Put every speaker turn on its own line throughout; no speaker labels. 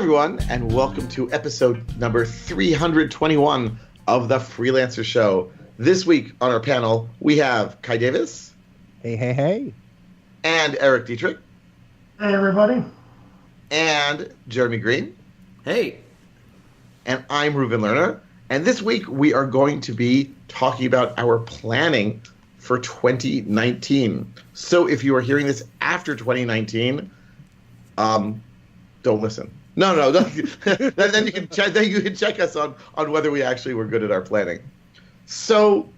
everyone, and welcome to episode number 321 of the Freelancers Show. This week on our panel, we have Kai Davis.
Hey, hey, hey.
And Erik Dietrich.
Hey, everybody.
And Jeremy Green.
Hey.
And I'm Reuven Lerner. And this week, we are going to be talking about our planning for 2019. So if you are hearing this after 2019, don't listen. No. Then you can check us on whether we actually were good at our planning. So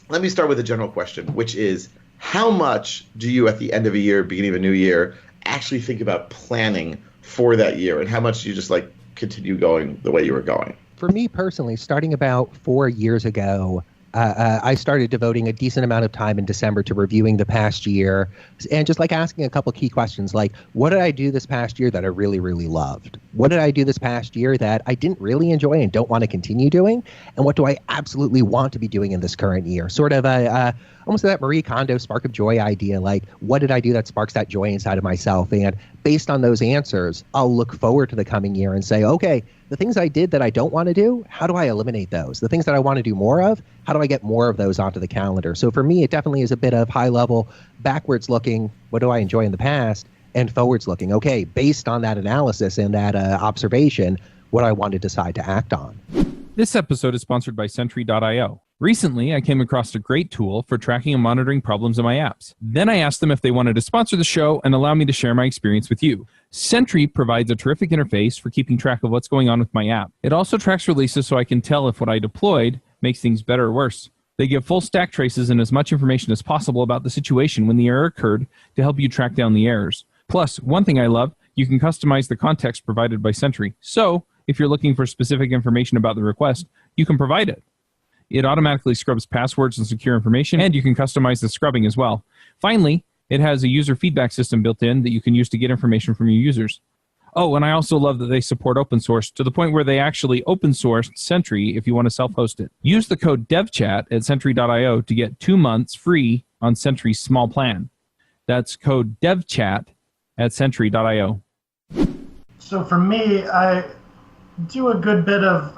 let me start with a general question, which is, how much do you at the end of a year, beginning of a new year, actually think about planning for that year? And how much do you just continue going the way you were going?
For me personally, starting about 4 years ago, I started devoting a decent amount of time in December to reviewing the past year and just asking a couple key questions like, what did I do this past year that I really, really loved? What did I do this past year that I didn't really enjoy and don't want to continue doing? And what do I absolutely want to be doing in this current year? Sort of almost that Marie Kondo spark of joy idea, like what did I do that sparks that joy inside of myself? And based on those answers, I'll look forward to the coming year and say, okay, the things I did that I don't want to do, how do I eliminate those? The things that I want to do more of, how do I get more of those onto the calendar? So for me, it definitely is a bit of high level, backwards looking, what do I enjoy in the past, and forwards looking, okay, based on that analysis and that observation, what I want to decide to act on.
This episode is sponsored by Sentry.io. Recently, I came across a great tool for tracking and monitoring problems in my apps. Then I asked them if they wanted to sponsor the show and allow me to share my experience with you. Sentry provides a terrific interface for keeping track of what's going on with my app. It also tracks releases so I can tell if what I deployed makes things better or worse. They give full stack traces and as much information as possible about the situation when the error occurred to help you track down the errors. Plus, one thing I love, you can customize the context provided by Sentry. So, if you're looking for specific information about the request, you can provide it. It automatically scrubs passwords and secure information, and you can customize the scrubbing as well. Finally, it has a user feedback system built in that you can use to get information from your users. Oh, and I also love that they support open source to the point where they actually open sourced Sentry if you want to self-host it. Use the code devchat at Sentry.io to get 2 months free on Sentry's small plan. That's code devchat at Sentry.io.
So for me, I do a good bit of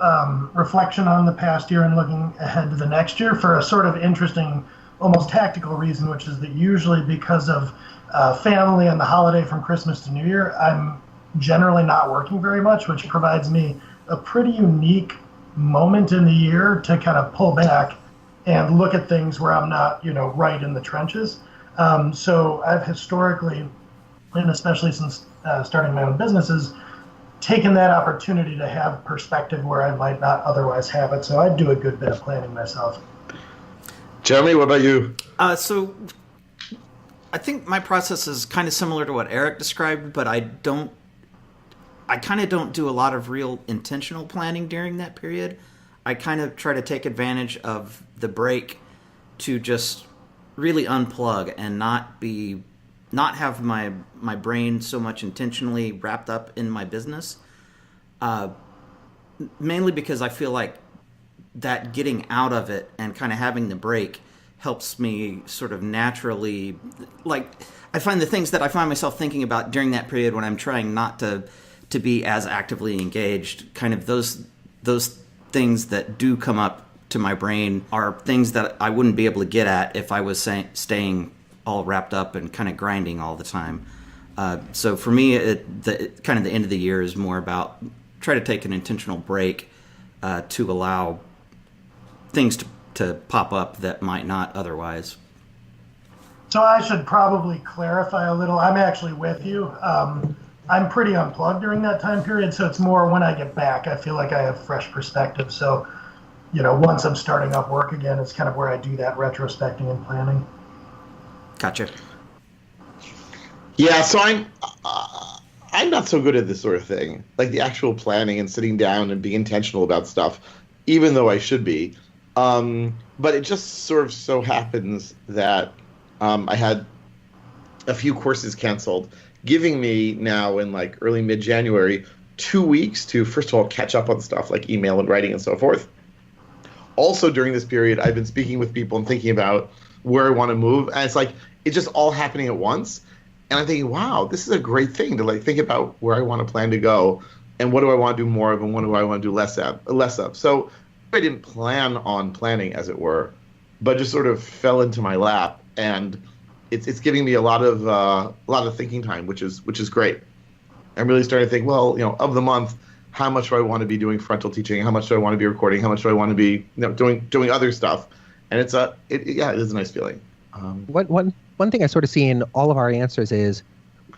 reflection on the past year and looking ahead to the next year for a sort of interesting, almost tactical reason, which is that usually because of family and the holiday from Christmas to New Year, I'm generally not working very much, which provides me a pretty unique moment in the year to kind of pull back and look at things where I'm not, right in the trenches. So I've historically, and especially since starting my own businesses, taken that opportunity to have perspective where I might not otherwise have it. So I do a good bit of planning myself.
Jeremy, what about you?
So I think my process is kind of similar to what Erik described, but I kind of don't do a lot of real intentional planning during that period. I kind of try to take advantage of the break to just really unplug and not have my brain so much intentionally wrapped up in my business, mainly because I feel like that getting out of it and kind of having the break helps me sort of naturally, I find the things that I find myself thinking about during that period when I'm trying not to be as actively engaged, kind of those things that do come up to my brain are things that I wouldn't be able to get at if I was staying all wrapped up and kind of grinding all the time. So for me, kind of the end of the year is more about try to take an intentional break to allow things to pop up that might not otherwise.
So I should probably clarify a little. I'm actually with you. I'm pretty unplugged during that time period, so it's more when I get back, I feel like I have fresh perspective. So, once I'm starting up work again, it's kind of where I do that retrospecting and planning.
Gotcha.
Yeah, so I'm not so good at this sort of thing, like the actual planning and sitting down and being intentional about stuff, even though I should be. But it just sort of so happens that I had a few courses canceled, giving me now in early mid-January 2 weeks to, first of all, catch up on stuff like email and writing and so forth. Also during this period, I've been speaking with people and thinking about where I want to move. And it's just all happening at once. And I'm thinking, wow, this is a great thing to think about where I want to plan to go and what do I want to do more of, and what do I want to do less of. So I didn't plan on planning, as it were, but just sort of fell into my lap, and it's giving me a lot of thinking time, which is great. I'm really starting to think, well, of the month, how much do I want to be doing frontal teaching? How much do I want to be recording? How much do I want to be doing other stuff? And it is a nice feeling.
One thing I sort of see in all of our answers is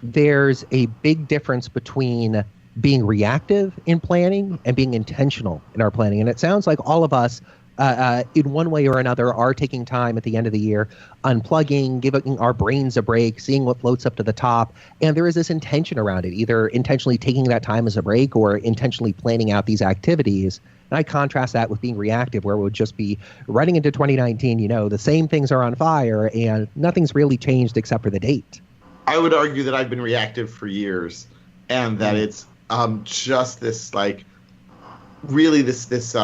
there's a big difference between being reactive in planning and being intentional in our planning. And it sounds like all of us, in one way or another, are taking time at the end of the year, unplugging, giving our brains a break, seeing what floats up to the top. And there is this intention around it, either intentionally taking that time as a break or intentionally planning out these activities. And I contrast that with being reactive, where it would just be running into 2019, the same things are on fire and nothing's really changed except for the date.
I would argue that I've been reactive for years, and that it's just this, like, really this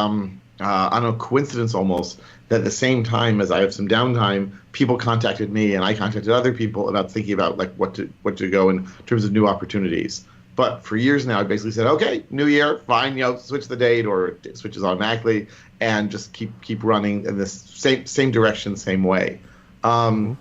I don't know, coincidence almost, that at the same time as I have some downtime, people contacted me and I contacted other people about thinking about, like, what to go in terms of new opportunities. But for years now, I basically said, okay, new year, fine, switch the date, or it switches automatically, and just keep running in this same direction, same way. And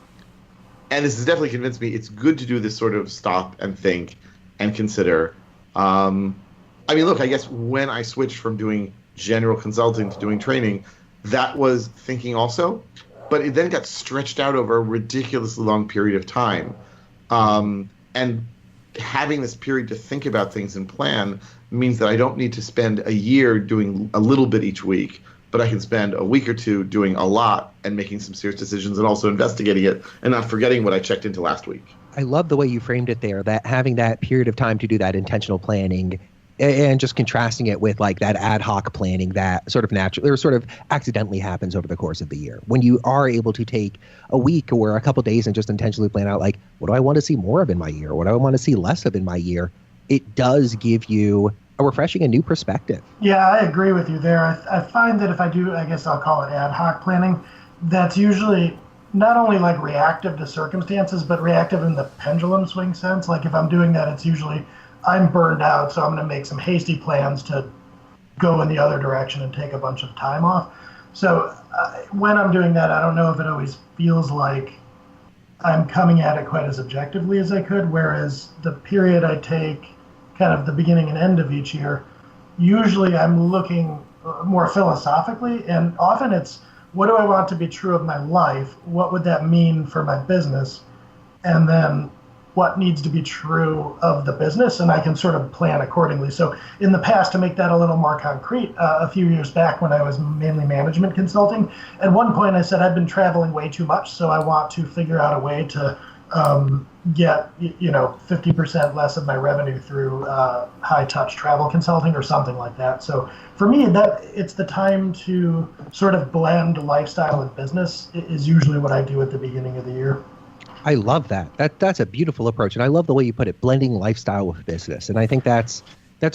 this has definitely convinced me it's good to do this sort of stop and think and consider. I mean, look, I guess when I switched from doing general consulting to doing training, that was thinking also, but it then got stretched out over a ridiculously long period of time. And having this period to think about things and plan means that I don't need to spend a year doing a little bit each week, but I can spend a week or two doing a lot and making some serious decisions and also investigating it and not forgetting what I checked into last week.
I love the way you framed it there, that having that period of time to do that intentional planning, and just contrasting it with, like, that ad hoc planning that sort of naturally or sort of accidentally happens over the course of the year. When you are able to take a week or a couple days and just intentionally plan out, like, what do I want to see more of in my year? What do I want to see less of in my year? It does give you a refreshing and new perspective.
Yeah, I agree with you there. I find that if I do, I guess I'll call it ad hoc planning, that's usually not only, like, reactive to circumstances, but reactive in the pendulum swing sense. Like, if I'm doing that, it's usually I'm burned out, so I'm going to make some hasty plans to go in the other direction and take a bunch of time off. So when I'm doing that, I don't know if it always feels like I'm coming at it quite as objectively as I could, whereas the period I take, kind of the beginning and end of each year, usually I'm looking more philosophically, and often it's, what do I want to be true of my life? What would that mean for my business? And then what needs to be true of the business, and I can sort of plan accordingly. So in the past, to make that a little more concrete, a few years back when I was mainly management consulting, at one point I said I've been traveling way too much, so I want to figure out a way to get 50% less of my revenue through high-touch travel consulting or something like that. So for me, that it's the time to sort of blend lifestyle and business is usually what I do at the beginning of the year.
I love that. That's a beautiful approach. And I love the way you put it, blending lifestyle with business. And I think that's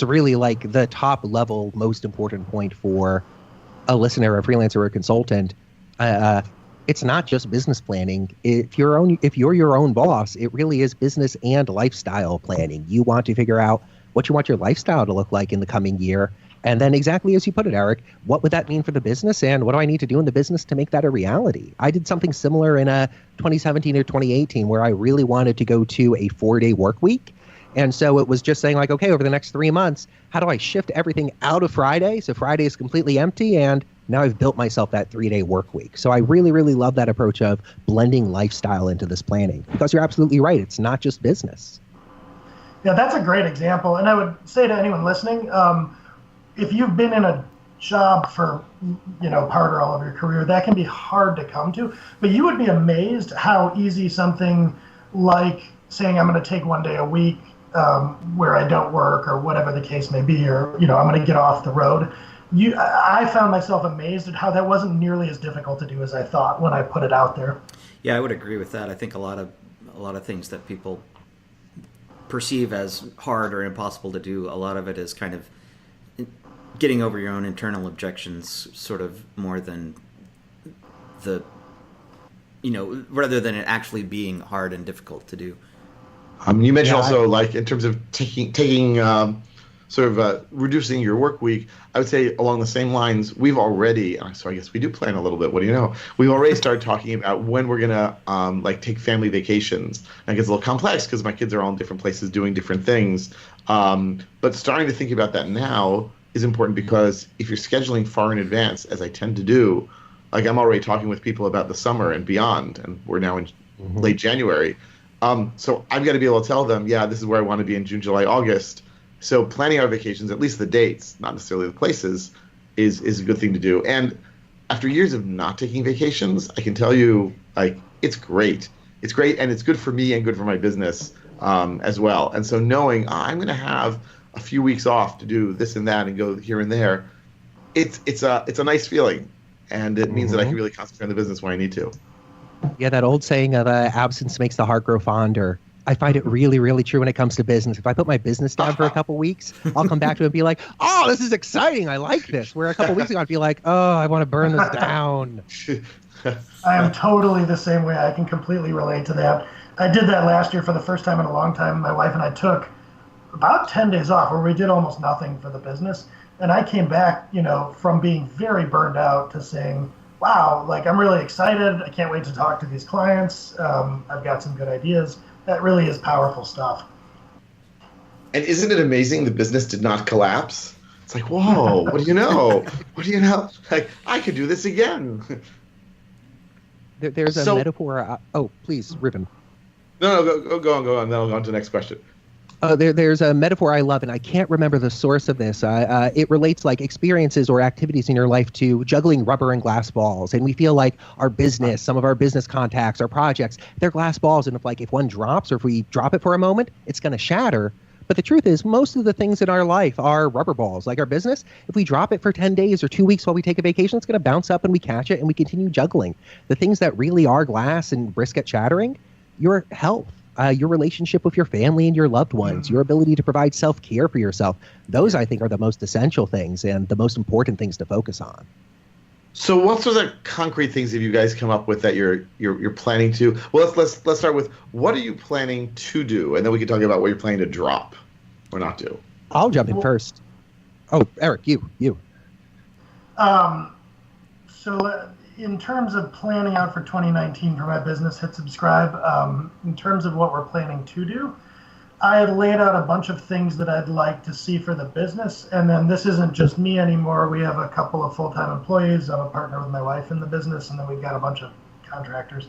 really, like, the top level, most important point for a listener, a freelancer, or a consultant. It's not just business planning. If you're your own boss, it really is business and lifestyle planning. You want to figure out what you want your lifestyle to look like in the coming year. And then, exactly as you put it, Erik, what would that mean for the business, and what do I need to do in the business to make that a reality? I did something similar in 2017 or 2018 where I really wanted to go to a 4-day work week. And so it was just saying, like, okay, over the next 3 months, how do I shift everything out of Friday? So Friday is completely empty, and now I've built myself that 3-day work week. So I really, really love that approach of blending lifestyle into this planning, because you're absolutely right. It's not just business.
Yeah, that's a great example. And I would say to anyone listening, if you've been in a job for, part or all of your career, that can be hard to come to. But you would be amazed how easy something like saying I'm going to take 1 day a week where I don't work or whatever the case may be, or, I'm going to get off the road. I found myself amazed at how that wasn't nearly as difficult to do as I thought when I put it out there.
Yeah, I would agree with that. I think a lot of things that people perceive as hard or impossible to do, a lot of it is kind of getting over your own internal objections, sort of more than rather than it actually being hard and difficult to do.
You mentioned also, like, in terms of taking sort of reducing your work week, I would say along the same lines, we've already, so I guess we do plan a little bit. What do you know? We've already started talking about when we're going to like take family vacations. And it gets a little complex because my kids are all in different places doing different things. But starting to think about that now is important because if you're scheduling far in advance, as I tend to do, like I'm already talking with people about the summer and beyond, and we're now in late January. So I've got to be able to tell them, yeah, this is where I want to be in June, July, August. So planning our vacations, at least the dates, not necessarily the places, is a good thing to do. And after years of not taking vacations, I can tell you, like, it's great. It's great, and it's good for me and good for my business as well. And so knowing I'm going to have a few weeks off to do this and that and go here and there, it's a nice feeling, and it means that I can really concentrate on the business when I need to.
Yeah, that old saying of absence makes the heart grow fonder. I find it really, really true when it comes to business. If I put my business down for a couple weeks, I'll come back to it and be like, oh, this is exciting. I like this. Where a couple weeks ago, I'd be like, oh, I want to burn this down.
I am totally the same way. I can completely relate to that. I did that last year for the first time in a long time. My wife and I took about 10 days off where we did almost nothing for the business. And I came back, from being very burned out to saying, wow, like I'm really excited. I can't wait to talk to these clients. I've got some good ideas. That really is powerful stuff.
And isn't it amazing the business did not collapse? It's like, whoa, what do you know? What do you know? Like, I could do this again.
There's a metaphor. Oh, please, Reuven.
No, go on. Then I'll go on to the next question.
There's a metaphor I love, and I can't remember the source of this. It relates like experiences or activities in your life to juggling rubber and glass balls. And we feel like our business, some of our business contacts, our projects, they're glass balls. And if one drops or if we drop it for a moment, it's going to shatter. But the truth is, most of the things in our life are rubber balls. Like our business, if we drop it for 10 days or 2 weeks while we take a vacation, it's going to bounce up and we catch it and we continue juggling. The things that really are glass and risk at shattering, your health. Your relationship with your family and your loved ones, your ability to provide self-care for yourself. Those, I think, are the most essential things and the most important things to focus on.
So what sort of concrete things have you guys come up with that you're planning to? Well, let's start with, what are you planning to do? And then we can talk about what you're planning to drop or not do.
I'll jump in first. Oh, Eric, you.
So in terms of planning out for 2019 for my business, hit subscribe. In terms of what we're planning to do, I had laid out a bunch of things that I'd like to see for the business. And then this isn't just me anymore. We have a couple of full-time employees. I'm a partner with my wife in the business, and then we've got a bunch of contractors.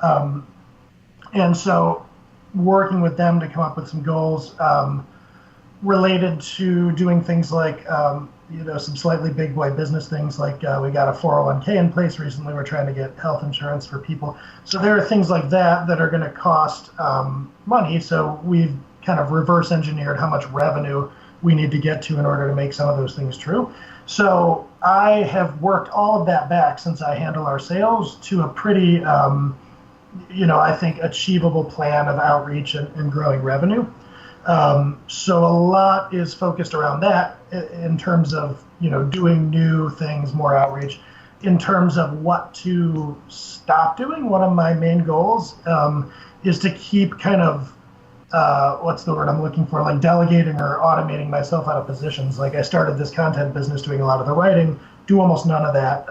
And so working with them to come up with some goals related to doing things like some slightly big boy business things like we got a 401k in place recently. We're trying to get health insurance for people. So there are things like that are going to cost money. So we've kind of reverse engineered how much revenue we need to get to in order to make some of those things true. So I have worked all of that back since I handle our sales to a pretty, I think, achievable plan of outreach and growing revenue. So a lot is focused around that in terms of, doing new things, more outreach. In terms of what to stop doing, one of my main goals is to keep kind of, what's the word I'm looking for, like delegating or automating myself out of positions. Like I started this content business doing a lot of the writing, do almost none of that.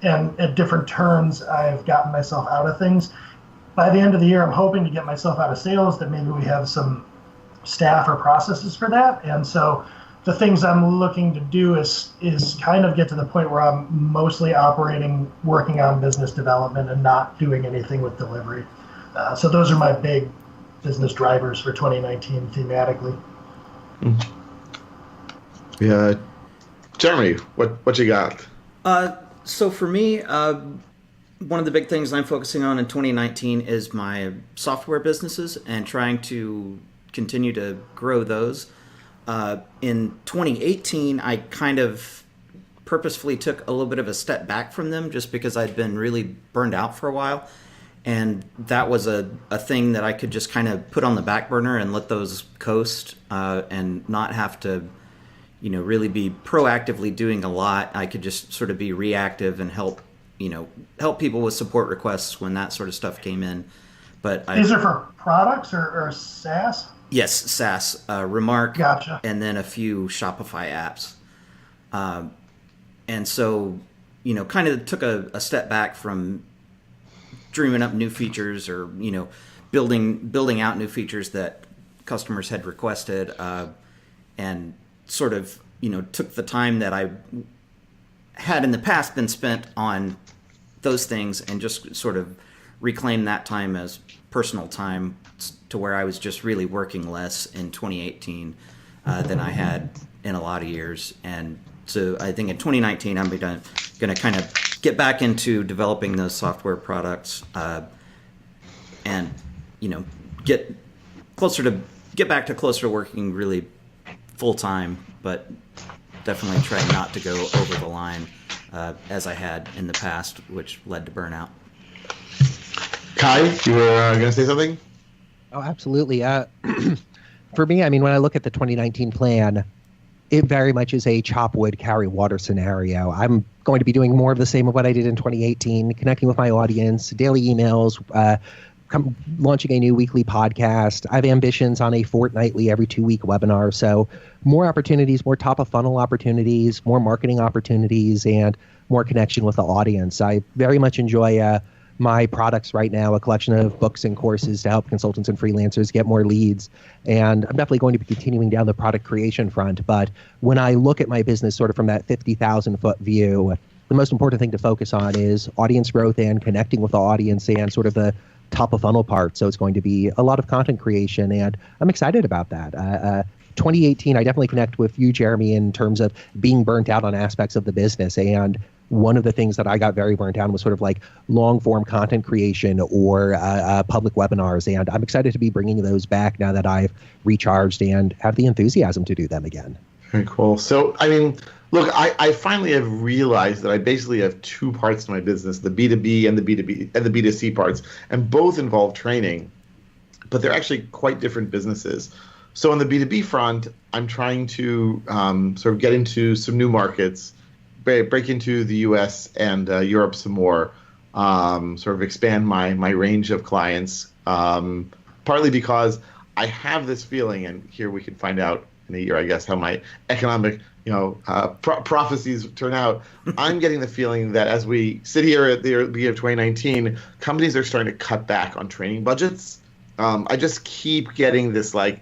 And at different turns, I've gotten myself out of things. By the end of the year, I'm hoping to get myself out of sales, that maybe we have some staff or processes for that. And so the things I'm looking to do is kind of get to the point where I'm mostly working on business development and not doing anything with delivery. So those are my big business drivers for 2019 thematically.
Yeah. Jeremy, what you got?
So for me, one of the big things I'm focusing on in 2019 is my software businesses and trying to continue to grow those. In 2018, I kind of purposefully took a little bit of a step back from them just because I'd been really burned out for a while. And that was a thing that I could just kind of put on the back burner and let those coast and not have to, really be proactively doing a lot. I could just sort of be reactive and help people with support requests when that sort of stuff came in. But
these are for products or SaaS?
Yes, SaaS, Remark,
Gotcha.
and then a few Shopify apps. And so, kind of took a step back from dreaming up new features or, building out new features that customers had requested, and sort of, took the time that I had in the past been spent on those things and just sort of reclaimed that time as personal time to where I was just really working less in 2018 than I had in a lot of years. And so I think in 2019, I'm going to kind of get back into developing those software products, and get back to closer to working really full time, but definitely try not to go over the line as I had in the past, which led to burnout.
Kai, you were going to say something?
Oh, absolutely. For me, I mean, when I look at the 2019 plan, it very much is a chop wood, carry water scenario. I'm going to be doing more of the same of what I did in 2018, connecting with my audience, daily emails, launching a new weekly podcast. I have ambitions on a fortnightly, every 2-week webinar. So more opportunities, more top of funnel opportunities, more marketing opportunities, and more connection with the audience. I very much enjoy my products right now, a collection of books and courses to help consultants and freelancers get more leads. And I'm definitely going to be continuing down the product creation front. But when I look at my business sort of from that 50,000 foot view, the most important thing to focus on is audience growth and connecting with the audience and sort of the top of funnel part. So it's going to be a lot of content creation, and I'm excited about that. 2018, I definitely connect with you, Jeremy, in terms of being burnt out on aspects of the business. And one of the things that I got very burnt out on was sort of like long form content creation or public webinars. And I'm excited to be bringing those back now that I've recharged and have the enthusiasm to do them again.
Very cool. So, I mean, look, I finally have realized that I basically have two parts to my business, the B2B and the B2B and the B2C parts, and both involve training, but they're actually quite different businesses. So on the B2B front, I'm trying to sort of get into some new markets, break into the US and Europe some more, sort of expand my range of clients, partly because I have this feeling, and here we can find out in a year, I guess, how my economic prophecies turn out. I'm getting the feeling that as we sit here at the beginning of 2019, companies are starting to cut back on training budgets. I just keep getting this, a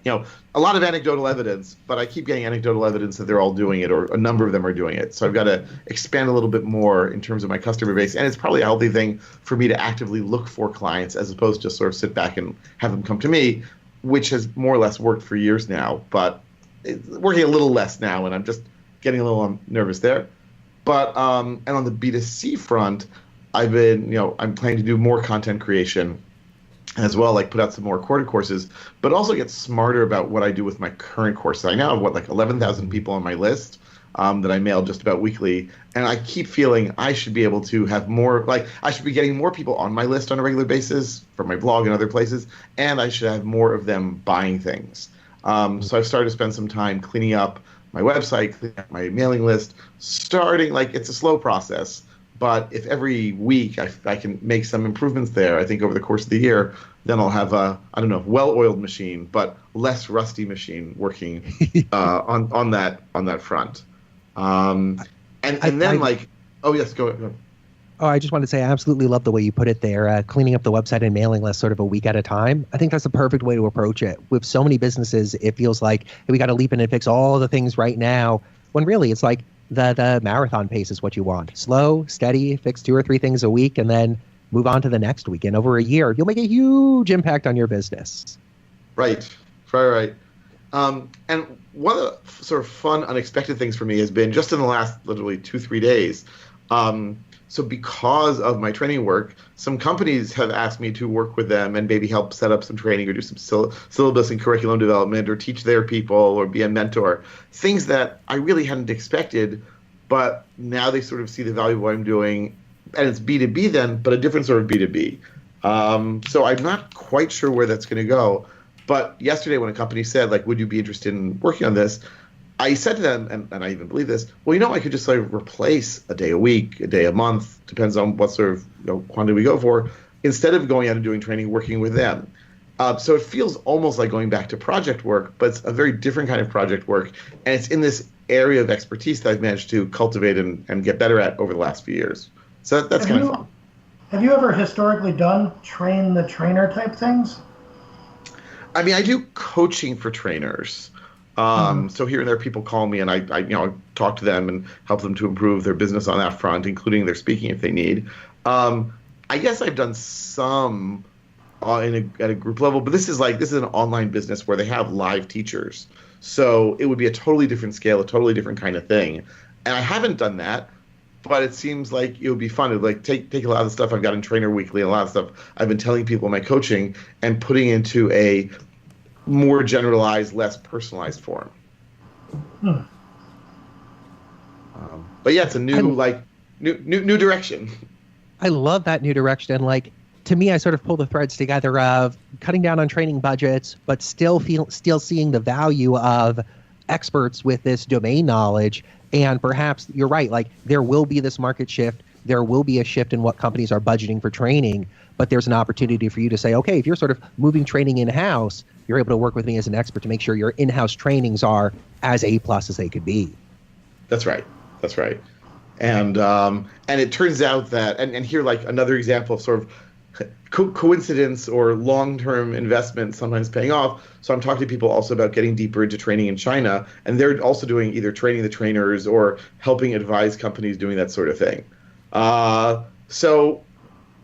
lot of anecdotal evidence, but I keep getting anecdotal evidence that they're all doing it, or a number of them are doing it. So I've got to expand a little bit more in terms of my customer base. And it's probably a healthy thing for me to actively look for clients as opposed to just sort of sit back and have them come to me, which has more or less worked for years now, but it's working a little less now, and I'm just getting a little nervous there. But and on the B2C front, I've been, I'm planning to do more content creation as well, like put out some more recorded courses, but also get smarter about what I do with my current courses. I now have 11,000 people on my list that I mail just about weekly, and I keep feeling I should be able to have more, I should be getting more people on my list on a regular basis from my blog and other places, and I should have more of them buying things. So I've started to spend some time cleaning up my website, cleaning up my mailing list, starting, it's a slow process. But if every week I can make some improvements there, I think over the course of the year, then I'll have a, well-oiled machine, but less rusty machine working on that front. Oh yes, go ahead.
Oh, I just wanted to say I absolutely love the way you put it there, cleaning up the website and mailing list sort of a week at a time. I think that's the perfect way to approach it. With so many businesses, it feels like, hey, we got to leap in and fix all the things right now, when really it's like, the marathon pace is what you want. Slow, steady, fix 2 or 3 things a week, and then move on to the next week. And over a year, you'll make a huge impact on your business.
Right. And one of the sort of fun, unexpected things for me has been just in the last literally 2-3 days. So because of my training work, some companies have asked me to work with them and maybe help set up some training or do some syllabus and curriculum development or teach their people or be a mentor, things that I really hadn't expected, but now they sort of see the value of what I'm doing. And it's B2B then, but a different sort of B2B. So I'm not quite sure where that's going to go. But yesterday when a company said, would you be interested in working on this? I said to them, and I even believe this, well, I could just replace a day a week, a day a month, depends on what sort of quantity we go for, instead of going out and doing training, working with them. So it feels almost like going back to project work, but it's a very different kind of project work. And it's in this area of expertise that I've managed to cultivate and get better at over the last few years. So that's kind of fun.
Have you ever historically done train the trainer type things?
I mean, I do coaching for trainers. So here and there, people call me, and I talk to them and help them to improve their business on that front, including their speaking if they need. I guess I've done some at a group level, but this is an online business where they have live teachers, so it would be a totally different scale, a totally different kind of thing. And I haven't done that, but it seems like it would be fun to take a lot of the stuff I've got in Trainer Weekly and a lot of stuff I've been telling people in my coaching and putting into a more generalized, less personalized form. But yeah, it's a new direction.
I love that new direction. Like, to me, I sort of pull the threads together of cutting down on training budgets, but still seeing the value of experts with this domain knowledge. And perhaps you're right, like there will be this market shift. There will be a shift in what companies are budgeting for training, but there's an opportunity for you to say, okay, if you're sort of moving training in-house, you're able to work with me as an expert to make sure your in-house trainings are as A+ as they could be.
That's right. And it turns out that, and here, like another example of sort of coincidence or long-term investment sometimes paying off. So I'm talking to people also about getting deeper into training in China, and they're also doing either training the trainers or helping advise companies doing that sort of thing. So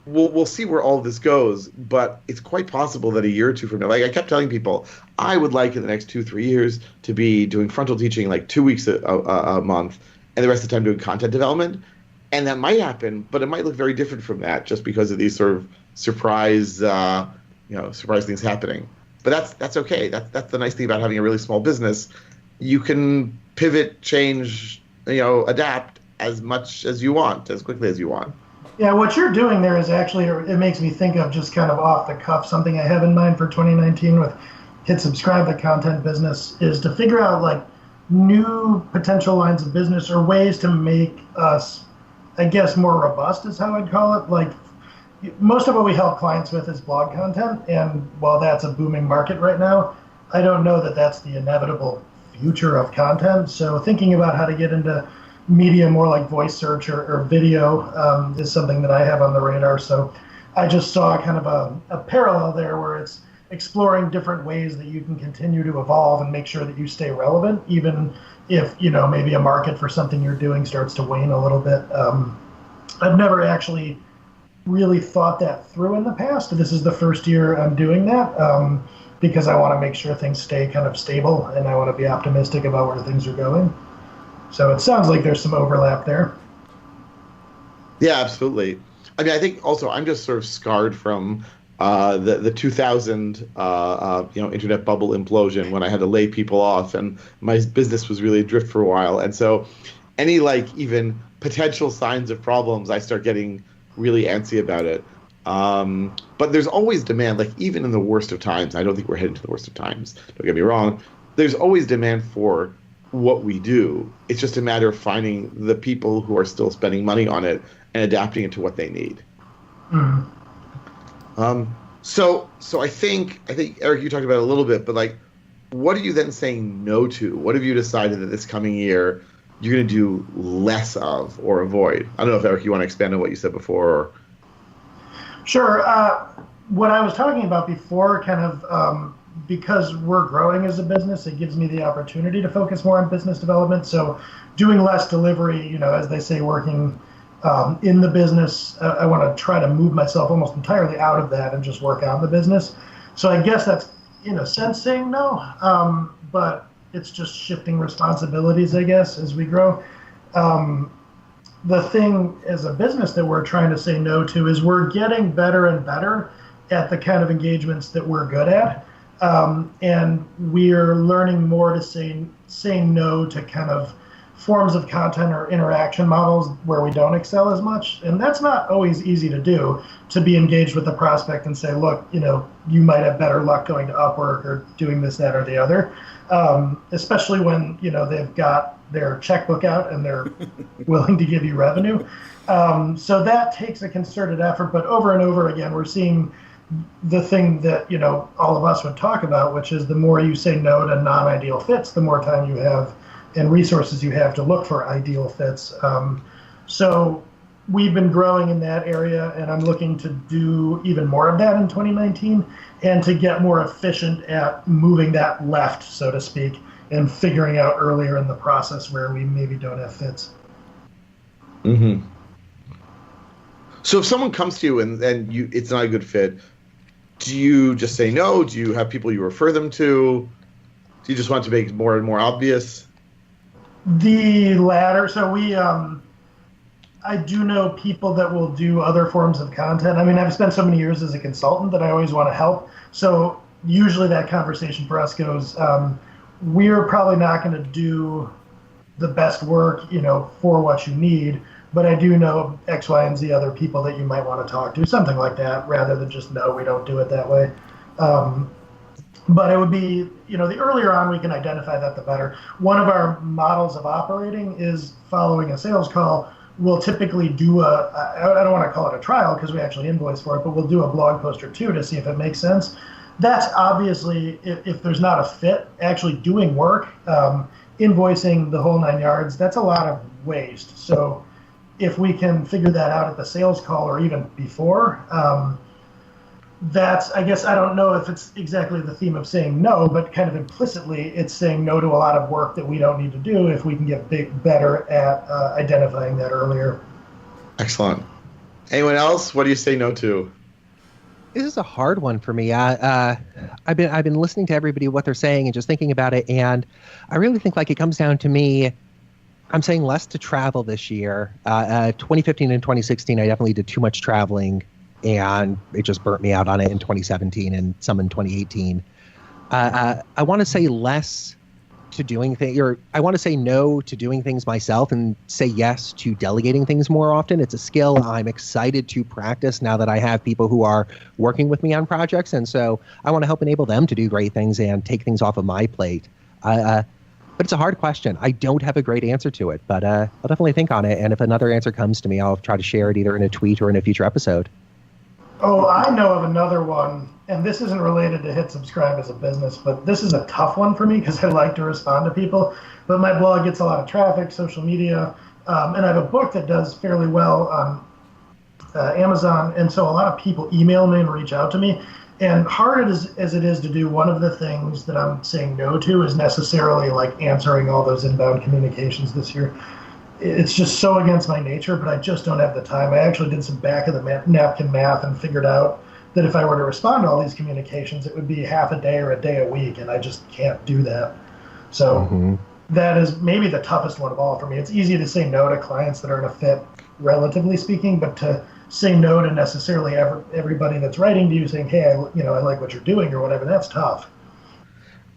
we'll see where all of this goes, but it's quite possible that a year or two from now, like I kept telling people, I would like in the next 2-3 years to be doing frontal teaching like 2 weeks a month, and the rest of the time doing content development. And that might happen, but it might look very different from that just because of these sort of surprise things happening. But that's okay. That's the nice thing about having a really small business. You can pivot, change, adapt as much as you want, as quickly as you want.
Yeah, what you're doing there is actually, it makes me think of just kind of off the cuff, something I have in mind for 2019 with Hit Subscribe, the content business, is to figure out like new potential lines of business or ways to make us, I guess, more robust is how I'd call it. Like most of what we help clients with is blog content. And while that's a booming market right now, I don't know that that's the inevitable future of content. So thinking about how to get into media more like voice search or video is something that I have on the radar. So I just saw kind of a parallel there where it's exploring different ways that you can continue to evolve and make sure that you stay relevant, even if, maybe a market for something you're doing starts to wane a little bit. I've never actually really thought that through in the past. This is the first year I'm doing that because I want to make sure things stay kind of stable and I want to be optimistic about where things are going. So it sounds like there's some overlap there.
Yeah, absolutely. I mean, I think also I'm just sort of scarred from the 2000 internet bubble implosion when I had to lay people off and my business was really adrift for a while. And so any even potential signs of problems, I start getting really antsy about it. But there's always demand, like even in the worst of times. I don't think we're heading to the worst of times. Don't get me wrong. There's always demand for what we do. It's just a matter of finding the people who are still spending money on it and adapting it to what they need. Mm-hmm. So I think Eric, you talked about it a little bit, but like, what are you then saying no to? What have you decided that this coming year you're going to do less of or avoid? I don't know if Eric, you want to expand on what you said before. Or...
Sure. What I was talking about before, kind of because we're growing as a business, it gives me the opportunity to focus more on business development. So doing less delivery, as they say, working in the business, I want to try to move myself almost entirely out of that and just work on the business. So I guess that's, in a sense, saying no, but it's just shifting responsibilities, I guess, as we grow. The thing as a business that we're trying to say no to is we're getting better and better at the kind of engagements that we're good at. And we're learning more to say no to kind of forms of content or interaction models where we don't excel as much. And that's not always easy to do, to be engaged with a prospect and say, look, you might have better luck going to Upwork or doing this, that, or the other. Especially when, they've got their checkbook out and they're willing to give you revenue. So that takes a concerted effort, but over and over again, we're seeing the thing that, all of us would talk about, which is the more you say no to non-ideal fits, the more time you have and resources you have to look for ideal fits. So we've been growing in that area, and I'm looking to do even more of that in 2019 and to get more efficient at moving that left, so to speak, and figuring out earlier in the process where we maybe don't have fits.
Mm-hmm. So if someone comes to you and it's not a good fit, do you just say no? Do you have people you refer them to? Do you just want to make it more and more obvious?
The latter. So I do know people that will do other forms of content. I mean, I've spent so many years as a consultant that I always want to help. So usually that conversation for us goes, we're probably not going to do the best work, for what you need, but I do know X, Y, and Z other people that you might want to talk to, something like that, rather than just, no, we don't do it that way. But it would be, the earlier on we can identify that, the better. One of our models of operating is following a sales call. We'll typically do I don't want to call it a trial because we actually invoice for it, but we'll do a blog post or two to see if it makes sense. That's obviously, if there's not a fit, actually doing work, invoicing the whole 9 yards, that's a lot of waste. So if we can figure that out at the sales call or even before, that's, I guess, I don't know if it's exactly the theme of saying no, but kind of implicitly it's saying no to a lot of work that we don't need to do if we can get better at identifying that earlier.
Excellent. Anyone else? What do you say no to?
This is a hard one for me. I've been listening to everybody, what they're saying, and just thinking about it, and I really think it comes down to me. I'm saying less to travel this year. 2015 and 2016, I definitely did too much traveling, and it just burnt me out on it in 2017 and some in 2018. I want to say less to doing things, or I want to say no to doing things myself and say yes to delegating things more often. It's a skill I'm excited to practice now that I have people who are working with me on projects, and so I want to help enable them to do great things and take things off of my plate. But it's a hard question. I don't have a great answer to it, but I'll definitely think on it, and if another answer comes to me, I'll try to share it either in a tweet or in a future episode.
Oh, I know of another one, and this isn't related to Hit Subscribe as a business, but this is a tough one for me because I like to respond to people. But my blog gets a lot of traffic, social media, and I have a book that does fairly well on Amazon, and so a lot of people email me and reach out to me. And hard as it is to do, one of the things that I'm saying no to is necessarily answering all those inbound communications this year. It's just so against my nature, but I just don't have the time. I actually did some back of the napkin math and figured out that if I were to respond to all these communications, it would be half a day or a day a week, and I just can't do that. So That is maybe the toughest one of all for me. It's easy to say no to clients that aren't a fit, relatively speaking, but to say no to necessarily everybody that's writing to you saying, hey, I like what you're doing or whatever, that's tough.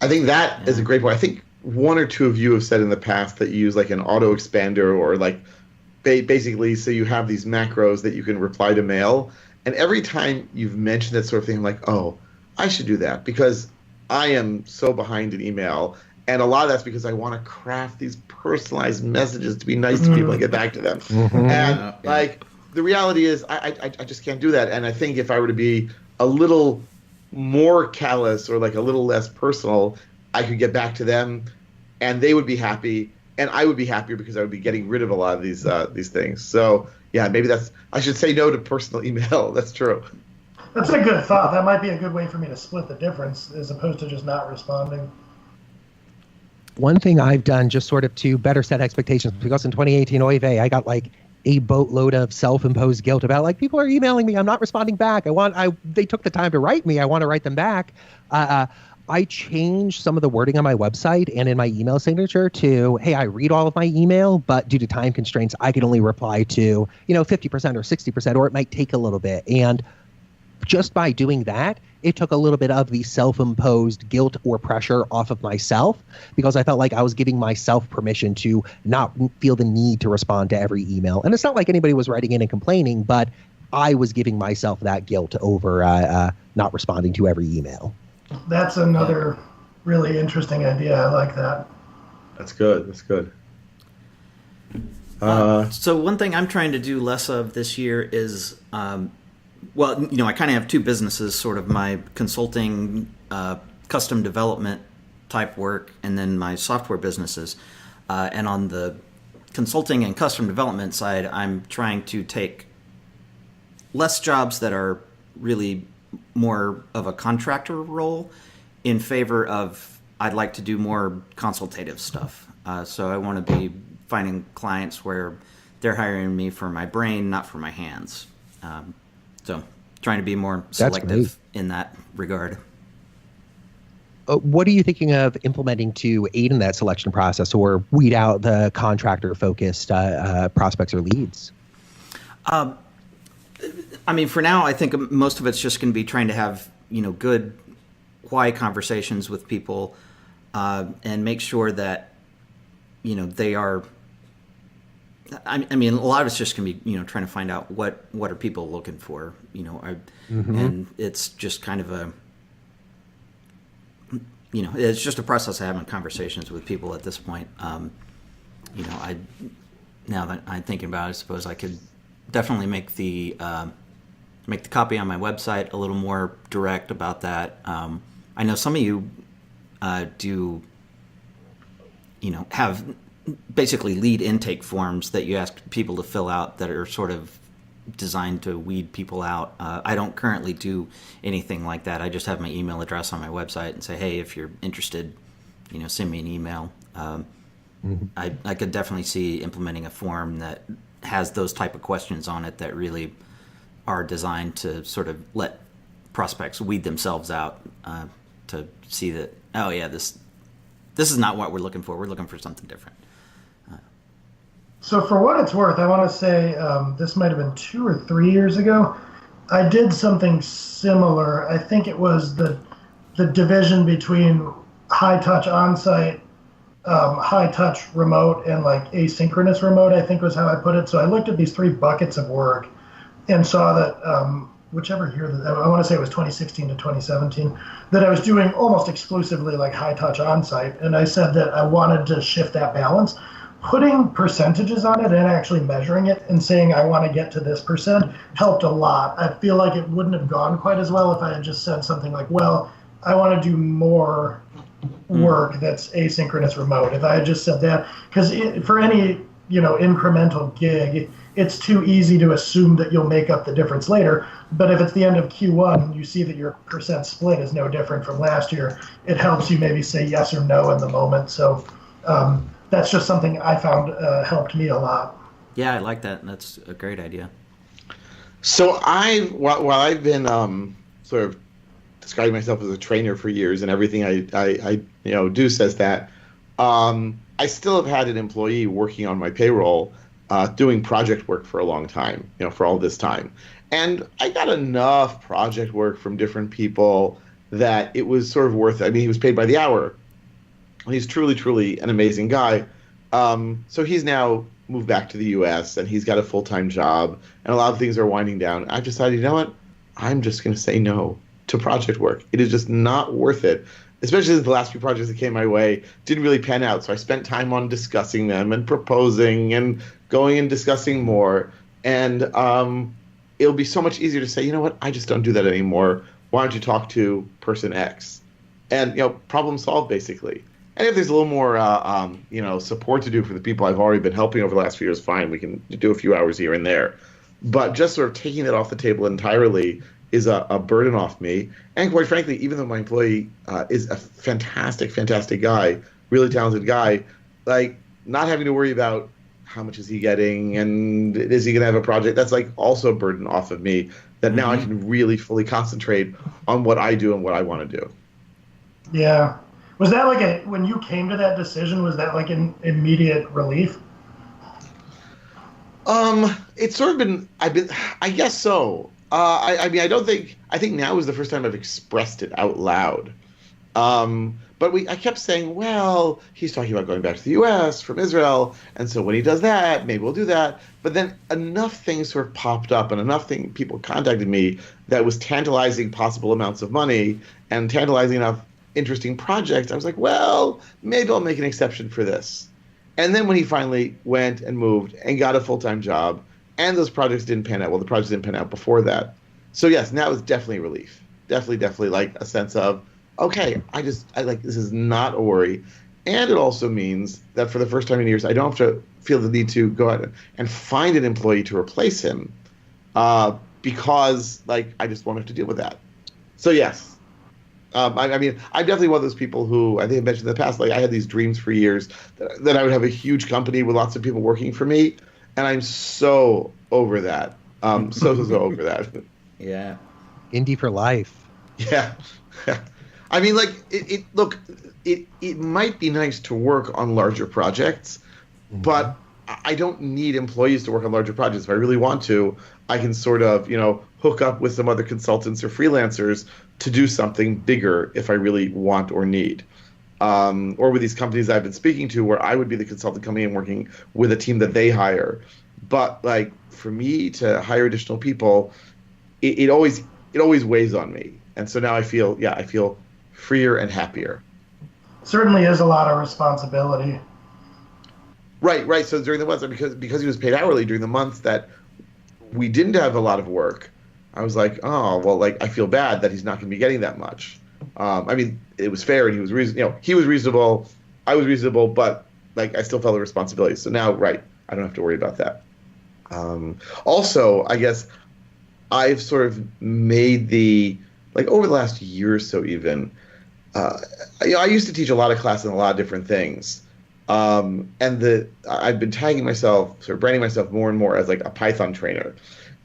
I think that is a great point. I think one or two of you have said in the past that you use an auto expander or basically so you have these macros that you can reply to mail. And every time you've mentioned that sort of thing, I'm like, oh, I should do that because I am so behind in email. And a lot of that's because I want to craft these personalized messages to be nice to people and get back to them. And the reality is I just can't do that. And I think if I were to be a little more callous or a little less personal, I could get back to them and they would be happy and I would be happier because I would be getting rid of a lot of these things. So yeah, maybe I should say no to personal email. That's true.
That's a good thought. That might be a good way for me to split the difference as opposed to just not responding.
One thing I've done just sort of to better set expectations, because in 2018, oy vey, I got a boatload of self-imposed guilt about people are emailing me, I'm not responding back. They took the time to write me, I want to write them back. I changed some of the wording on my website and in my email signature to, hey, I read all of my email, but due to time constraints, I can only reply to, 50% or 60%, or it might take a little bit. And just by doing that, it took a little bit of the self-imposed guilt or pressure off of myself because I felt like I was giving myself permission to not feel the need to respond to every email. And it's not like anybody was writing in and complaining, but I was giving myself that guilt over not responding to every email.
That's another really interesting idea. I like that.
That's good. That's good.
So one thing I'm trying to do less of this year is well, I kind of have two businesses, sort of my consulting, custom development type work, and then my software businesses. And on the consulting and custom development side, I'm trying to take less jobs that are really more of a contractor role in favor of I'd like to do more consultative stuff. So I want to be finding clients where they're hiring me for my brain, not for my hands. So trying to be more selective in that regard.
What are you thinking of implementing to aid in that selection process or weed out the contractor-focused prospects or leads?
I mean, for now, I think most of it's just going to be trying to have, good why conversations with people and make sure that, they are. I mean, a lot of it's just going to be, trying to find out what are people looking for, and it's just kind of it's just a process of having conversations with people at this point. Now that I'm thinking about it, I suppose I could definitely make the copy on my website a little more direct about that. I know some of you do, have basically lead intake forms that you ask people to fill out that are sort of designed to weed people out. I don't currently do anything like that. I just have my email address on my website and say, hey, if you're interested, send me an email. I could definitely see implementing a form that has those type of questions on it that really are designed to sort of let prospects weed themselves out to see that, oh yeah, this is not what we're looking for. We're looking for something different.
So for what it's worth, I want to say this might have been 2 or 3 years ago. I did something similar. I think it was the division between high-touch on-site, high-touch remote, and like asynchronous remote, I think was how I put it. So I looked at these 3 buckets of work and saw that whichever year, I want to say it was 2016 to 2017, that I was doing almost exclusively like high-touch on-site. And I said that I wanted to shift that balance. Putting percentages on it and actually measuring it and saying I want to get to this percent helped a lot. I feel like it wouldn't have gone quite as well if I had just said something like, well, I want to do more work that's asynchronous remote. If I had just said that, because for any incremental gig, it's too easy to assume that you'll make up the difference later. But if it's the end of Q1, you see that your percent split is no different from last year. It helps you maybe say yes or no in the moment. So that's just something I found helped me a lot.
Yeah, I like that. That's a great idea.
So while I've been sort of describing myself as a trainer for years, and everything I do says that, I still have had an employee working on my payroll, doing project work for a long time, for all this time, and I got enough project work from different people that it was sort of worth it. I mean, he was paid by the hour. He's truly, truly an amazing guy. So he's now moved back to the U.S. and he's got a full-time job, and a lot of things are winding down. I've decided, you know what? I'm just going to say no to project work. It is just not worth it, especially since the last few projects that came my way didn't really pan out. So I spent time on discussing them and proposing and going and discussing more. And it'll be so much easier to say, you know what? I just don't do that anymore. Why don't you talk to person X? And, problem solved, basically. And if there's a little more, support to do for the people I've already been helping over the last few years, fine, we can do a few hours here and there. But just sort of taking that off the table entirely is a burden off me. And quite frankly, even though my employee is a fantastic, fantastic guy, really talented guy, like not having to worry about how much is he getting and is he going to have a project, that's like also a burden off of me that now I can really fully concentrate on what I do and what I want to do. Yeah.
Was that when you came to that decision, was that like an immediate relief?
It's sort of been, I guess so. I think now is the first time I've expressed it out loud. But I kept saying, well, he's talking about going back to the U.S. from Israel, and so when he does that, maybe we'll do that. But then enough things sort of popped up, and people contacted me that was tantalizing possible amounts of money and tantalizing enough interesting projects. I was like, well, maybe I'll make an exception for this. And then when he finally went and moved and got a full-time job, and those projects didn't pan out, well, the projects didn't pan out before that, So yes, now it's definitely a relief. Definitely like a sense of, okay, I like, this is not a worry. And it also means that for the first time in years, I don't have to feel the need to go out and find an employee to replace him, because like I just won't have to deal with that. So yes, I mean, I'm definitely one of those people who, I think I mentioned in the past, like I had these dreams for years that I would have a huge company with lots of people working for me, and I'm so over that. So over that.
Yeah.
Indie for life.
Yeah. I mean, like, it might be nice to work on larger projects, but I don't need employees to work on larger projects. If I really want to, I can sort of, hook up with some other consultants or freelancers to do something bigger if I really want or need. Or with these companies I've been speaking to where I would be the consultant coming in working with a team that they hire. But like for me to hire additional people, it always weighs on me. And so now I feel freer and happier.
Certainly is a lot of responsibility.
Right. So during the months, because he was paid hourly during the months that we didn't have a lot of work, I was like, oh, well, like, I feel bad that he's not going to be getting that much. I mean, it was fair and he was he was reasonable, I was reasonable, but like, I still felt the responsibility. So now, right, I don't have to worry about that. Also, I guess I've sort of made over the last year or so even, I used to teach a lot of classes on a lot of different things. And I've been tagging myself, sort of branding myself more and more as like a Python trainer.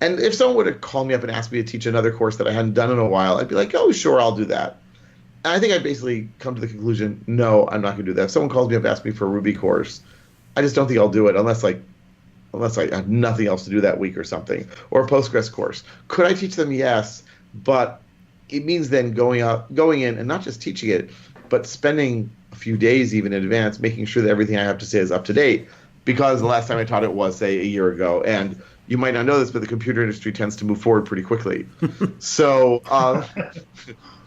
And if someone would have called me up and asked me to teach another course that I hadn't done in a while, I'd be like, oh, sure, I'll do that. And I think I basically come to the conclusion, no, I'm not going to do that. If someone calls me up and asks me for a Ruby course, I just don't think I'll do it unless I have nothing else to do that week or something. Or a Postgres course. Could I teach them? Yes. But it means then going in and not just teaching it, but spending a few days even in advance, making sure that everything I have to say is up to date, because the last time I taught it was, say, a year ago. And you might not know this, but the computer industry tends to move forward pretty quickly. So,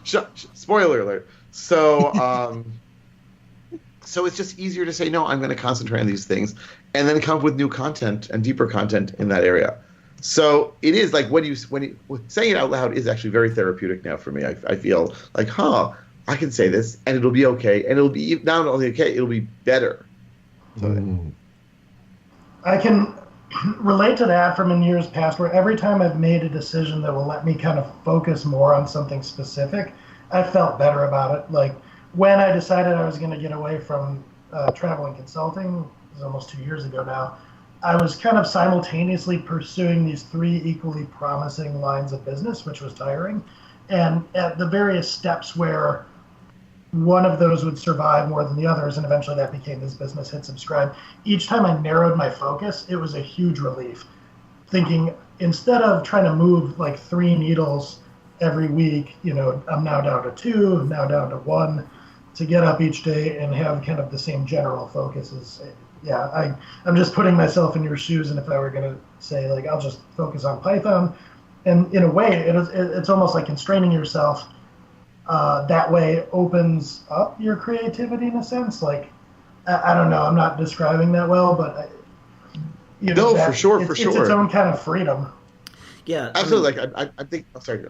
spoiler alert. So, so it's just easier to say, no, I'm going to concentrate on these things and then come up with new content and deeper content in that area. So it is like when you saying it out loud is actually very therapeutic now for me. I feel like, I can say this and it'll be okay. And it'll be not only okay, it'll be better. So,
I can relate to that from in years past where every time I've made a decision that will let me kind of focus more on something specific, I felt better about it. Like when I decided I was going to get away from travel and consulting, it was almost 2 years ago now, I was kind of simultaneously pursuing these 3 equally promising lines of business, which was tiring. And at the various steps where one of those would survive more than the others, and eventually that became this business hit subscribe. Each time I narrowed my focus, it was a huge relief. Thinking instead of trying to move like 3 needles every week, I'm now down to 2, I'm now down to 1, to get up each day and have kind of the same general focus is, I'm just putting myself in your shoes. And if I were going to say like, I'll just focus on Python, and in a way it's almost like constraining yourself. That way opens up your creativity in a sense. Like, I don't know, I'm not describing that well, but
for sure.
It's its own kind of freedom.
Yeah,
absolutely. I think. I'm sorry.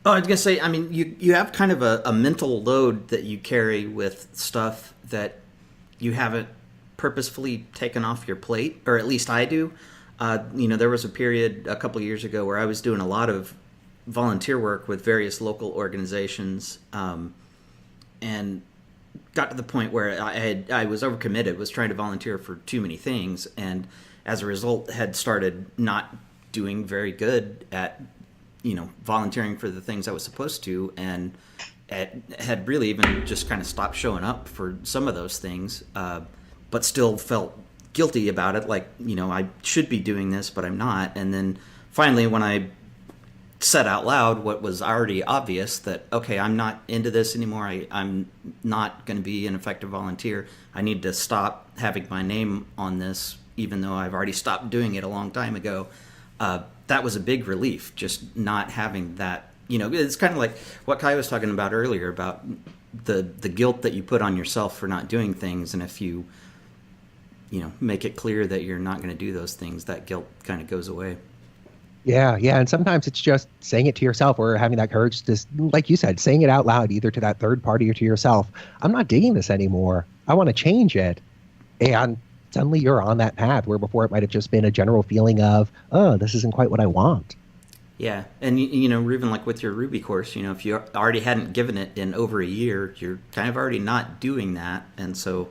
Oh, I was gonna say. I mean, you have kind of a mental load that you carry with stuff that you haven't purposefully taken off your plate, or at least I do. There was a period a couple of years ago where I was doing a lot of volunteer work with various local organizations, and got to the point where I was overcommitted, was trying to volunteer for too many things, and as a result had started not doing very good at volunteering for the things I was supposed to, and had really even just kind of stopped showing up for some of those things, but still felt guilty about it, like I should be doing this but I'm not. And then finally when I said out loud what was already obvious, that okay, I'm not into this anymore, I'm not going to be an effective volunteer, I need to stop having my name on this even though I've already stopped doing it a long time ago. That was a big relief, just not having that. It's kind of like what Kai was talking about earlier about the guilt that you put on yourself for not doing things, and if you make it clear that you're not going to do those things, that guilt kind of goes away.
Yeah, and sometimes it's just saying it to yourself or having that courage to, like you said, saying it out loud, either to that third party or to yourself. I'm not digging this anymore. I want to change it. And suddenly you're on that path where before it might have just been a general feeling of, oh, this isn't quite what I want.
Yeah, and Reuven, like with your Ruby course, if you already hadn't given it in over a year, you're kind of already not doing that, and so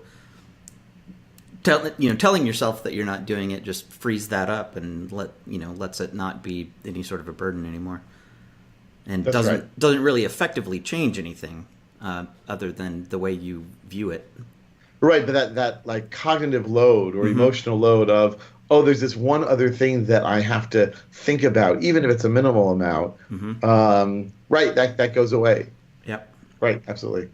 telling yourself that you're not doing it just frees that up and lets it not be any sort of a burden anymore, and doesn't really effectively change anything other than the way you view it.
Right, but that like cognitive load or emotional load of, oh, there's this one other thing that I have to think about, even if it's a minimal amount. Right, that goes away.
Yep.
Right, absolutely.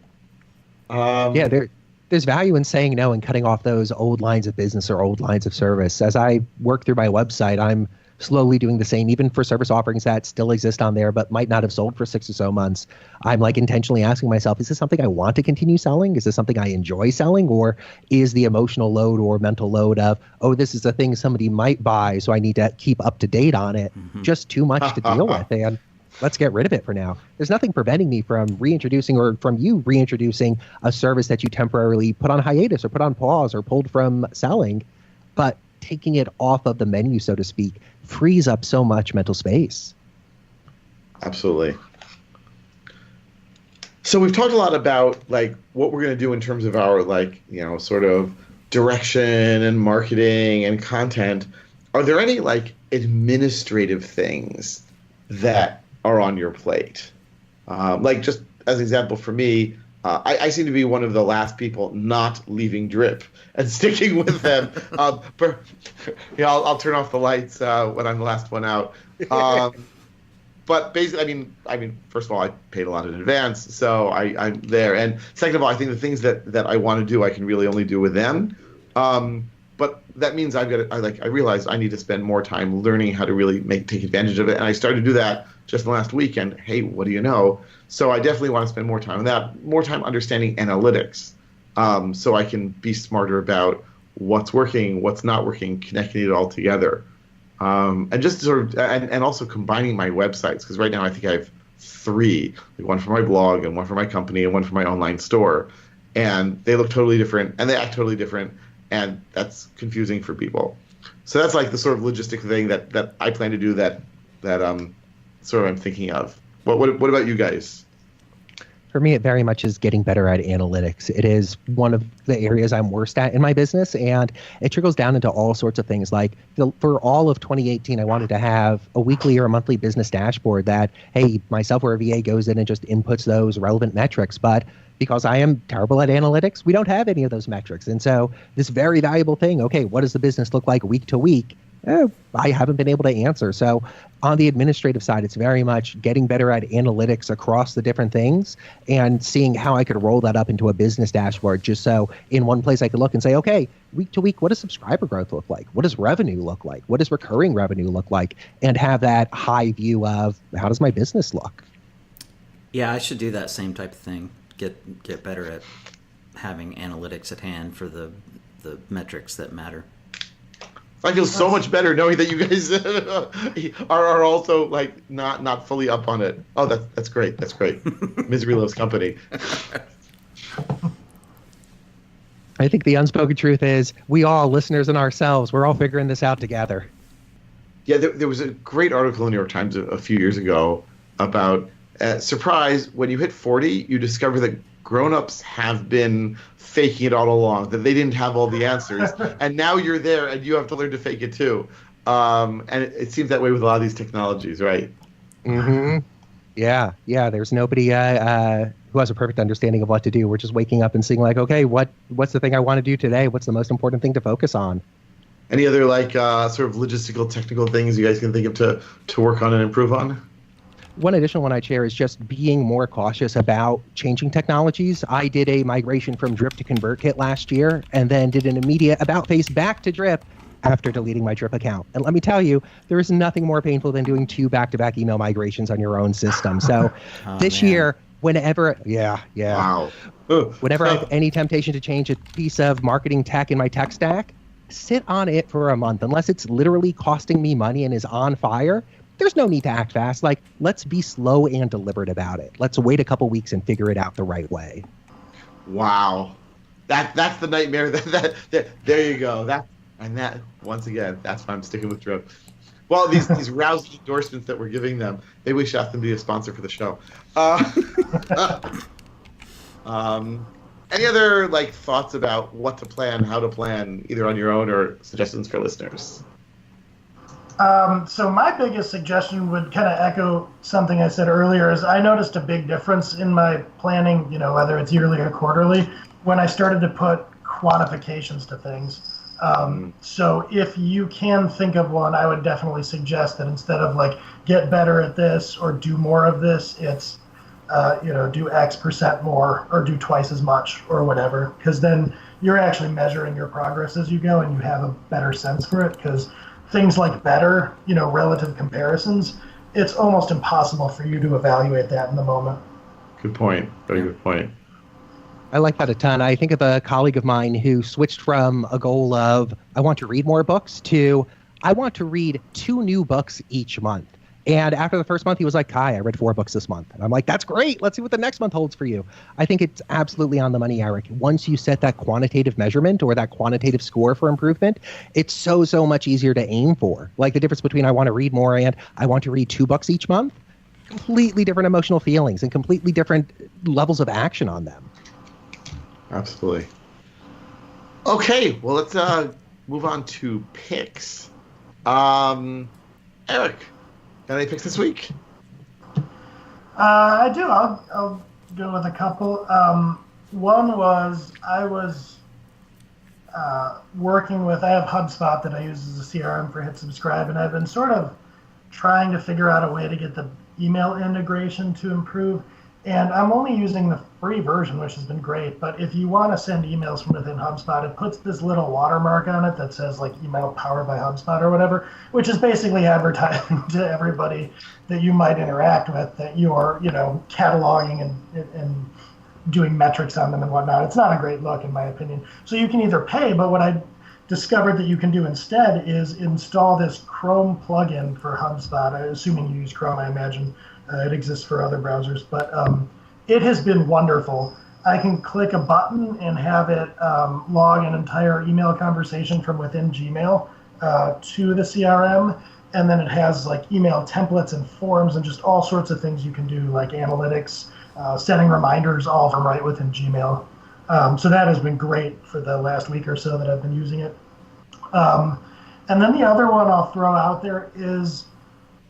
There's value in saying no and cutting off those old lines of business or old lines of service. As I work through my website, I'm slowly doing the same, even for service offerings that still exist on there but might not have sold for 6 or so months. I'm like intentionally asking myself, is this something I want to continue selling? Is this something I enjoy selling? Or is the emotional load or mental load of, oh, this is a thing somebody might buy, so I need to keep up to date on it, just too much to deal with? And let's get rid of it for now. There's nothing preventing me from reintroducing or from you reintroducing a service that you temporarily put on hiatus or put on pause or pulled from selling, but taking it off of the menu, so to speak, frees up so much mental space.
Absolutely. So we've talked a lot about like what we're going to do in terms of our sort of direction and marketing and content. Are there any like administrative things that are on your plate? Like just as an example for me, I seem to be one of the last people not leaving Drip and sticking with them. I'll turn off the lights when I'm the last one out. But basically, I mean, first of all, I paid a lot in advance, so I'm there. And second of all, I think the things that I want to do, I can really only do with them. But that means I realized I need to spend more time learning how to really take advantage of it. And I started to do that just the last week. And hey, what do you know? So I definitely want to spend more time on that, more time understanding analytics, so I can be smarter about what's working, what's not working, connecting it all together. And just sort of, and also combining my websites, because right now I think I have 3, like one for my blog and one for my company and one for my online store. And they look totally different and they act totally different. And that's confusing for people. So that's like the sort of logistic thing that I plan to do that sort of I'm thinking of. What about you guys?
For me, it very much is getting better at analytics. It is one of the areas I'm worst at in my business, and it trickles down into all sorts of things. Like for all of 2018, I wanted to have a weekly or a monthly business dashboard that, hey, myself or a VA goes in and just inputs those relevant metrics. But because I am terrible at analytics, we don't have any of those metrics. And so this very valuable thing, okay, what does the business look like week to week? I haven't been able to answer. So on the administrative side, it's very much getting better at analytics across the different things and seeing how I could roll that up into a business dashboard, just so in one place I could look and say, okay, week to week, what does subscriber growth look like? What does revenue look like? What does recurring revenue look like? And have that high view of how does my business look?
Yeah, I should do that same type of thing. Get better at having analytics at hand for the metrics that matter.
I feel so much better knowing that you guys are also like not fully up on it. Oh, that's great. That's great. Misery loves company.
I think the unspoken truth is we all, listeners and ourselves, we're all figuring this out together.
Yeah, there was a great article in the New York Times a few years ago about surprise, when you hit 40, you discover that grown-ups have been faking it all along, that they didn't have all the answers. And now you're there and you have to learn to fake it too. And it seems that way with a lot of these technologies, right?
Mm-hmm. Yeah. There's nobody who has a perfect understanding of what to do. We're just waking up and seeing like, okay, what's the thing I want to do today? What's the most important thing to focus on?
Any other like sort of logistical, technical things you guys can think of to work on and improve on?
One additional one I'd share is just being more cautious about changing technologies. I did a migration from Drip to ConvertKit last year and then did an immediate about face back to Drip after deleting my Drip account. And let me tell you, there is nothing more painful than doing 2 back-to-back email migrations on your own system. So this year, whenever,
Wow.
Whenever I have any temptation to change a piece of marketing tech in my tech stack, sit on it for a month. Unless it's literally costing me money and is on fire, there's no need to act fast. Like, let's be slow and deliberate about it. Let's wait a couple weeks and figure it out the right way.
Wow. That's the nightmare. There you go. That once again, that's why I'm sticking with Drone. Well, these rousing endorsements that we're giving them, maybe we should ask them to be a sponsor for the show. Any other thoughts about what to plan, how to plan, either on your own or suggestions for listeners?
So my biggest suggestion would kind of echo something I said earlier. Is I noticed a big difference in my planning, whether it's yearly or quarterly, when I started to put quantifications to things. So if you can think of one, I would definitely suggest that instead of get better at this or do more of this, it's do X% more or do twice as much or whatever, because then you're actually measuring your progress as you go and you have a better sense for it. Because things like better, relative comparisons, it's almost impossible for you to evaluate that in the moment.
Good point. Very good point.
I like that a ton. I think of a colleague of mine who switched from a goal of, I want to read more books, to, I want to read 2 new books each month. And after the first month, he was like, Kai, I read 4 books this month. And I'm like, that's great. Let's see what the next month holds for you. I think it's absolutely on the money, Erik. Once you set that quantitative measurement or that quantitative score for improvement, it's so much easier to aim for. Like the difference between I want to read more and I want to read 2 books each month, completely different emotional feelings and completely different levels of action on them.
Absolutely. Okay, well, let's move on to picks. Erik, got any picks this week?
I do. I'll go with a couple. One was I was working with, I have HubSpot that I use as a CRM for Hit Subscribe, and I've been sort of trying to figure out a way to get the email integration to improve. And I'm only using the free version, which has been great. But if you want to send emails from within HubSpot, it puts this little watermark on it that says email powered by HubSpot or whatever, which is basically advertising to everybody that you might interact with that you're, cataloging and doing metrics on them and whatnot. It's not a great look, in my opinion. So you can either pay, but what I discovered that you can do instead is install this Chrome plugin for HubSpot. Assuming you use Chrome, I imagine. It exists for other browsers, but it has been wonderful. I can click a button and have it log an entire email conversation from within Gmail to the CRM, and then it has email templates and forms and just all sorts of things you can do, like analytics, setting reminders, all from right within Gmail. So that has been great for the last week or so that I've been using it. And then the other one I'll throw out there is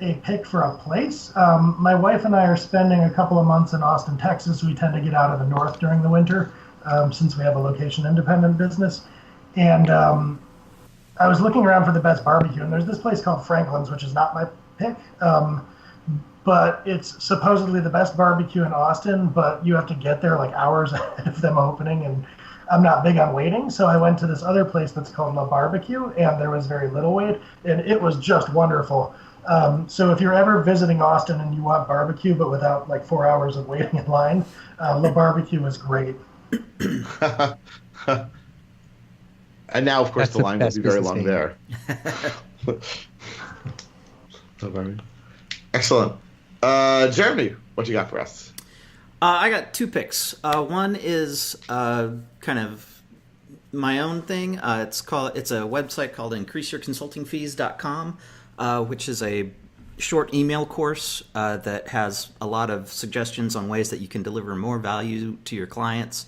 a pick for a place. My wife and I are spending a couple of months in Austin, Texas. We tend to get out of the north during the winter since we have a location-independent business. And I was looking around for the best barbecue, and there's this place called Franklin's, which is not my pick, but it's supposedly the best barbecue in Austin, but you have to get there hours ahead of them opening, and I'm not big on waiting, so I went to this other place that's called La Barbecue, and there was very little wait, and it was just wonderful. So if you're ever visiting Austin and you want barbecue, but without 4 hours of waiting in line, La Barbecue is great.
And now, of course, the line will be very long there. Excellent. Jeremy, what you got for us?
I got 2 picks. One is kind of my own thing. It's a website called increaseyourconsultingfees.com. Which is a short email course that has a lot of suggestions on ways that you can deliver more value to your clients,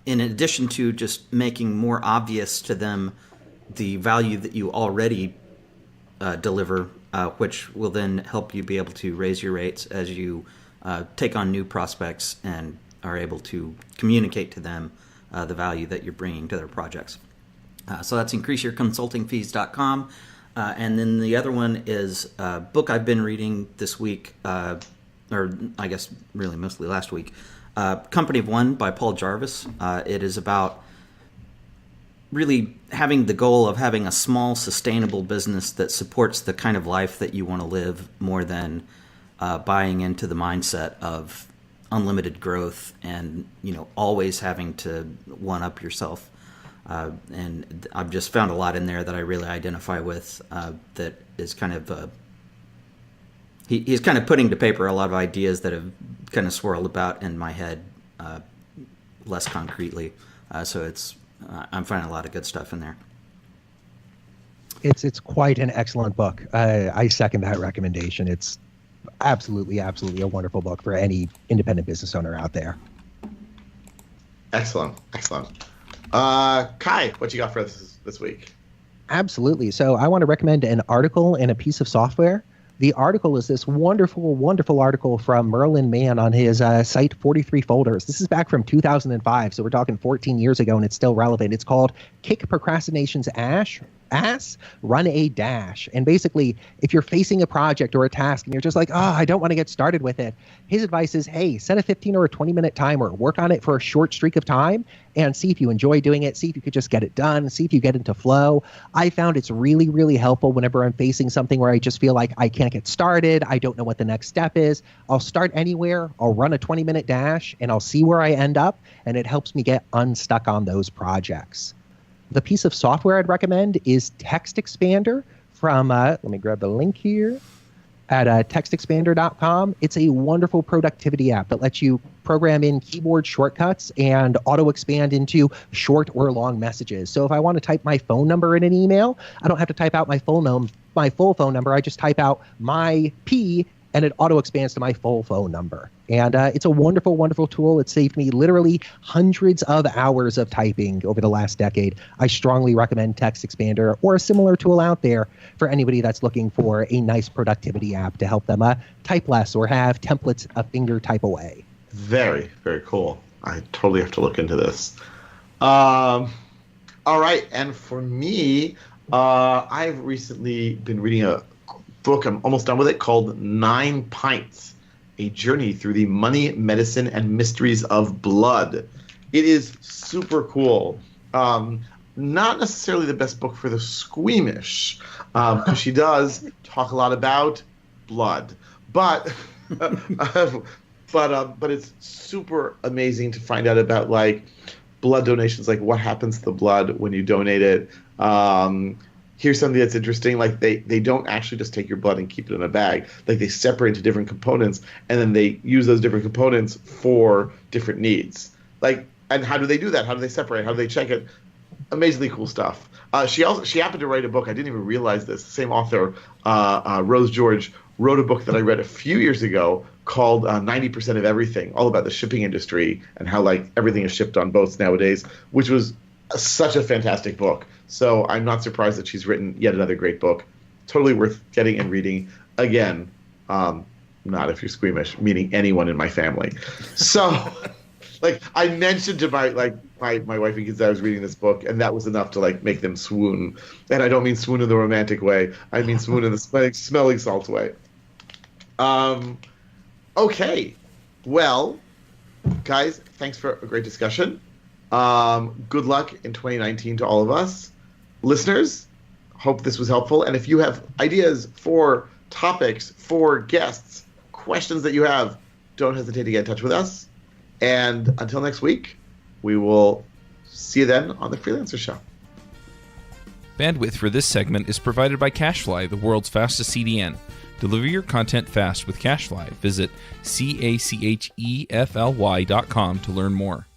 in addition to just making more obvious to them the value that you already deliver, which will then help you be able to raise your rates as you take on new prospects and are able to communicate to them the value that you're bringing to their projects. So that's increaseyourconsultingfees.com. And then the other one is a book I've been reading this week, or I guess really mostly last week, Company of One by Paul Jarvis. It is about really having the goal of having a small, sustainable business that supports the kind of life that you want to live more than buying into the mindset of unlimited growth and, always having to one-up yourself. And I've just found a lot in there that I really identify with that is kind of he's kind of putting to paper a lot of ideas that have kind of swirled about in my head less concretely. So I'm finding a lot of good stuff in there.
It's quite an excellent book. I second that recommendation. It's absolutely a wonderful book for any independent business owner out there.
Excellent. Kai, what you got for us this week?
Absolutely. So I want to recommend an article and a piece of software. The article is this wonderful article from Merlin Mann on his site 43 Folders. This is back from 2005, so we're talking 14 years ago, and it's still relevant. It's called Kick Procrastination's Ass, Run a Dash. And basically, if you're facing a project or a task and you're just like, I don't want to get started with it, his advice is, hey, set a 15 or a 20-minute timer. Work on it for a short streak of time and see if you enjoy doing it. See if you could just get it done. See if you get into flow. I found it's really helpful whenever I'm facing something where I just feel like I can't get started. I don't know what the next step is. I'll start anywhere. I'll run a 20-minute dash and I'll see where I end up. And it helps me get unstuck on those projects. The piece of software I'd recommend is Text Expander from, let me grab the link here, at textexpander.com. It's a wonderful productivity app that lets you program in keyboard shortcuts and auto-expand into short or long messages. So if I want to type my phone number in an email, I don't have to type out my full phone number. I just type out my P and it auto-expands to my full phone number. And it's a wonderful tool. It saved me literally hundreds of hours of typing over the last decade. I strongly recommend Text Expander or a similar tool out there for anybody that's looking for a nice productivity app to help them type less or have templates a finger type away.
Very cool. I totally have to look into this. All right, and for me, I've recently been reading a book, I'm almost done with it, called 9 Pints, A Journey Through the Money, Medicine, and Mysteries of Blood. It is super cool. Not necessarily the best book for the squeamish, because she does talk a lot about blood. But it's super amazing to find out about like blood donations, like what happens to the blood when you donate it. Here's something that's interesting. Like they don't actually just take your blood and keep it in a bag. Like they separate into different components, and then they use those different components for different needs. Like, and how do they do that? How do they separate? How do they check it? Amazingly cool stuff. She happened to write a book. I didn't even realize this. The same author, Rose George, wrote a book that I read a few years ago called 90% of Everything, all about the shipping industry and how like everything is shipped on boats nowadays, which was such a fantastic book. So I'm not surprised that she's written yet another great book. Totally worth getting and reading. Again, not if you're squeamish, meaning anyone in my family. So, like, I mentioned to my wife and kids that I was reading this book, and that was enough to like make them swoon. And I don't mean swoon in the romantic way. I mean swoon in the smelling salts way. Okay. Well, guys, thanks for a great discussion. Good luck in 2019 to all of us. Listeners, hope this was helpful. And if you have ideas for topics, for guests, questions that you have, don't hesitate to get in touch with us. And until next week, we will see you then on the Freelancers Show.
Bandwidth for this segment is provided by CacheFly, the world's fastest CDN. Deliver your content fast with CacheFly. Visit CacheFly.com to learn more.